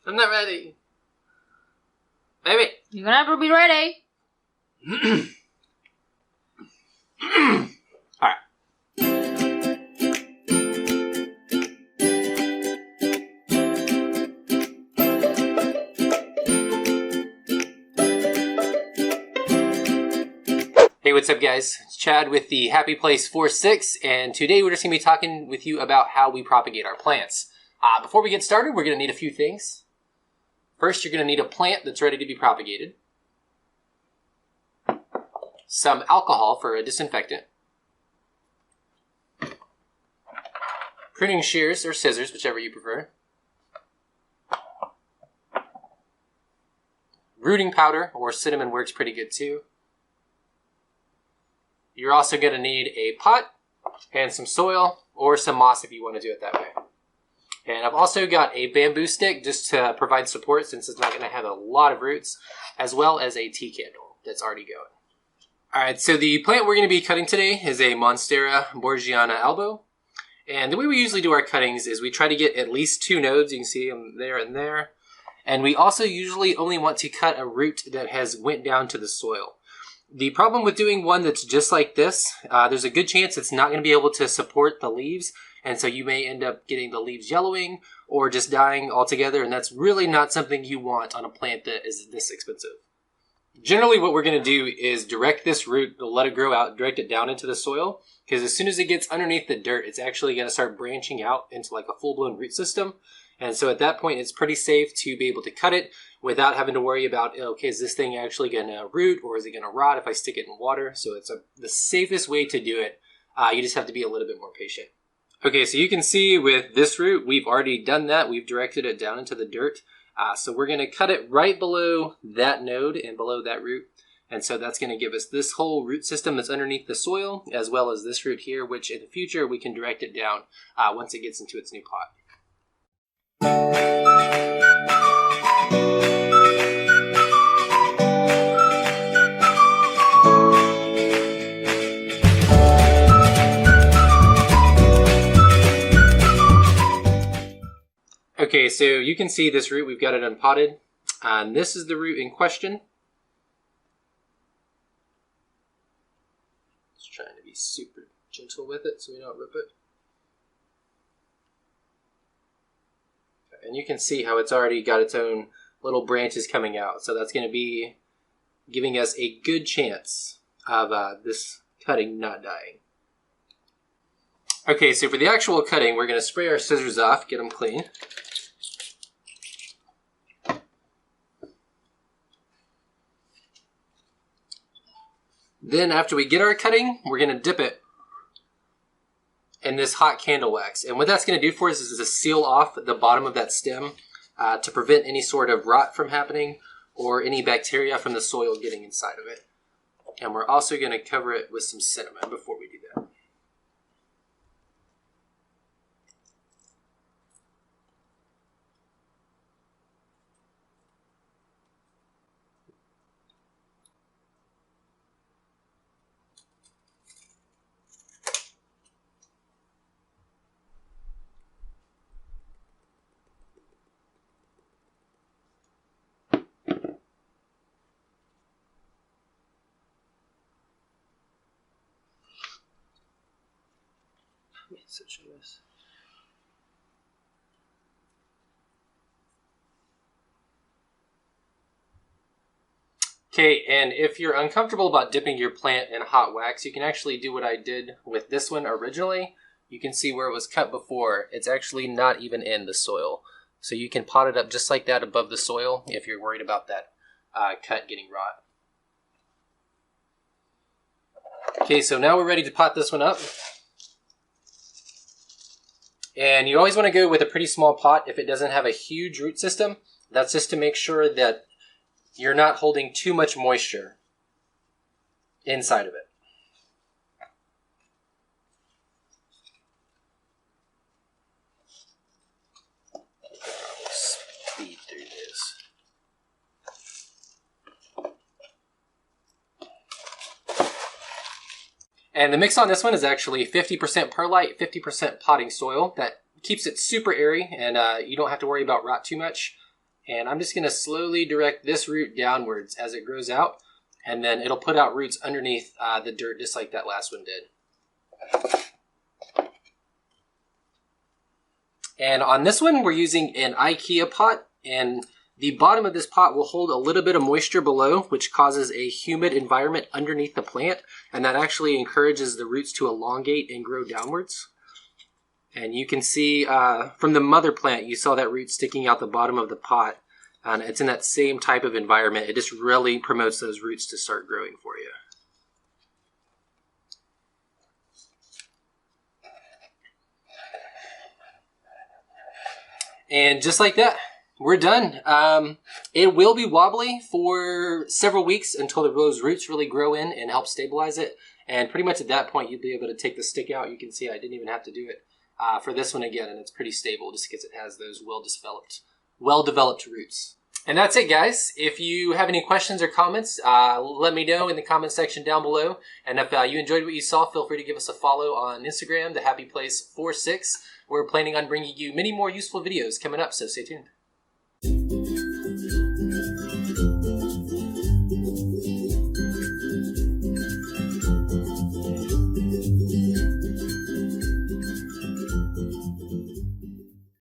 I'm not ready. Baby. You're gonna have to be ready. Alright. Hey, what's up guys? It's Chad with the Happy Place 46, and today we're just going to be talking with you about how we propagate our plants. Before we get started, we're going to need a few things. First, you're going to need a plant that's ready to be propagated. Some alcohol for a disinfectant. Pruning shears or scissors, whichever you prefer. Rooting powder or cinnamon works pretty good too. You're also going to need a pot and some soil or some moss if you want to do it that way. And I've also got a bamboo stick just to provide support since it's not going to have a lot of roots, as well as a tea candle that's already going. Alright, so the plant we're going to be cutting today is a Monstera borsigiana Albo. And the way we usually do our cuttings is we try to get at least 2 nodes. You can see them there and there. And we also usually only want to cut a root that has went down to the soil. The problem with doing one that's just like this, there's a good chance it's not going to be able to support the leaves, and so you may end up getting the leaves yellowing or just dying altogether, and that's really not something you want on a plant that is this expensive. Generally what we're going to do is direct this root, let it grow out, direct it down into the soil, because as soon as it gets underneath the dirt, it's actually going to start branching out into like a full-blown root system. And so at that point, it's pretty safe to be able to cut it without having to worry about, okay, is this thing actually going to root or is it going to rot if I stick it in water? So it's the safest way to do it. You just have to be a little bit more patient. Okay, so you can see with this root, we've already done that. We've directed it down into the dirt. So we're going to cut it right below that node and below that root. And so that's going to give us this whole root system that's underneath the soil, as well as this root here, which in the future we can direct it down once it gets into its new pot. Okay, so you can see this root, we've got it unpotted, and this is the root in question. Just trying to be super gentle with it so we don't rip it. And you can see how it's already got its own little branches coming out. So that's going to be giving us a good chance of this cutting not dying. Okay, so for the actual cutting, we're going to spray our scissors off, get them clean. Then after we get our cutting, we're going to dip it in this hot candle wax. And what that's going to do for us is to seal off the bottom of that stem to prevent any sort of rot from happening or any bacteria from the soil getting inside of it. And we're also going to cover it with some cinnamon before we do that. Such a mess. Okay, and if you're uncomfortable about dipping your plant in hot wax, you can actually do what I did with this one originally. You can see where it was cut before. It's actually not even in the soil. So you can pot it up just like that above the soil if you're worried about that cut getting rot. Okay, so now we're ready to pot this one up. And you always want to go with a pretty small pot if it doesn't have a huge root system. That's just to make sure that you're not holding too much moisture inside of it. Speed through this. And the mix on this one is actually 50% perlite, 50% potting soil. That keeps it super airy, and you don't have to worry about rot too much. And I'm just going to slowly direct this root downwards as it grows out, and then it'll put out roots underneath the dirt just like that last one did. And on this one, we're using an IKEA pot, and the bottom of this pot will hold a little bit of moisture below, which causes a humid environment underneath the plant, and that actually encourages the roots to elongate and grow downwards. And you can see from the mother plant, you saw that root sticking out the bottom of the pot, and it's in that same type of environment. It just really promotes those roots to start growing for you. And just like that, we're done. It will be wobbly for several weeks until those roots really grow in and help stabilize it. And pretty much at that point, you'll be able to take the stick out. You can see I didn't even have to do it for this one again, and it's pretty stable just because it has those well-developed roots. And that's it, guys. If you have any questions or comments, let me know in the comment section down below. And if you enjoyed what you saw, feel free to give us a follow on Instagram, thehappyplace46. We're planning on bringing you many more useful videos coming up, so stay tuned.